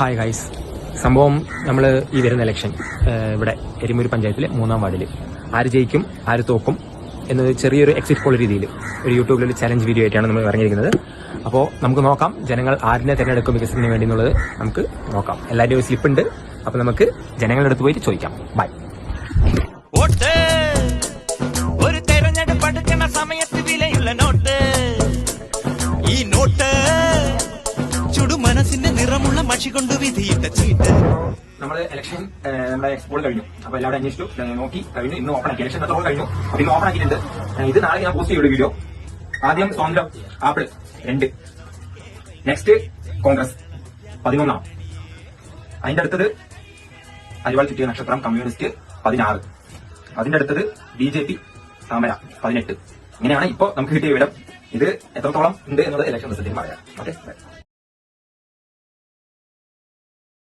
Hi guys, സംഭവം നമ്മൾ ഈ വരുന്ന ഇലക്ഷൻ ഇവിടെ എരുമൂര് പഞ്ചായത്തിലെ 3-ാം വാർഡിൽ ആര് ജയിക്കും ആര് തോക്കും എന്നത് ചെറിയൊരു എക്സിറ്റ് പോൾ രീതിയിൽ ഒരു യൂട്യൂബിലൊരു ചലഞ്ച് വീഡിയോ ആയിട്ടാണ് നമ്മൾ ഇറങ്ങിയിരിക്കുന്നത്. അപ്പോൾ നമുക്ക് നോക്കാം ജനങ്ങൾ ആരിനെ തിരഞ്ഞെടുക്കും വികസനത്തിന് വേണ്ടി എന്നുള്ളത് നമുക്ക് നോക്കാം. എല്ലാവരുടെയും ഒരു സ്ലിപ്പ് ഉണ്ട്. അപ്പോൾ നമുക്ക് ജനങ്ങളുടെ അടുത്ത് പോയിട്ട് ചോദിക്കാം. ബൈ. ഒരു തെരഞ്ഞെടുപ്പ് എടുക്കുന്ന സമയത്ത് വിലയുള്ള നോട്ട്, ഈ നോട്ട് ചുടുമനസിന്റെ നിറമുള്ള മഷി കൊണ്ട് വിധിയിട്ട ചീട്ട്. നമ്മള് ഇലക്ഷൻ നമ്മുടെ എക്സ്പോൾ കഴിഞ്ഞു. അപ്പൊ എല്ലാവരും അന്വേഷിച്ചു നോക്കി കഴിഞ്ഞു. ഇന്ന് ഓപ്പൺ ആക്കി. ഇലക്ഷൻ എത്രത്തോളം കഴിഞ്ഞു. അപ്പൊ ഇന്ന് ഓപ്പൺ ആക്കിയിട്ടുണ്ട്. ഇത് നാളെ ഞാൻ പോസ്റ്റ് ചെയ്യുള്ളൂ വീഡിയോ. ആദ്യം സ്വന്തം ആപ്പിൾ 2, നെക്സ്റ്റ് കോൺഗ്രസ് 11, അതിന്റെ അടുത്തത് അരിവാൾ ചുറ്റിയ നക്ഷത്രം കമ്മ്യൂണിസ്റ്റ് 16, അതിന്റെ അടുത്തത് BJP താമര 18. ഇങ്ങനെയാണ് ഇപ്പൊ നമുക്ക് കിട്ടിയ വിവരം. ഇത് എത്രത്തോളം ഉണ്ട് എന്നുള്ളത് ഇലക്ഷൻ റിസൾട്ടിൽ പറയാം. ഓക്കെ.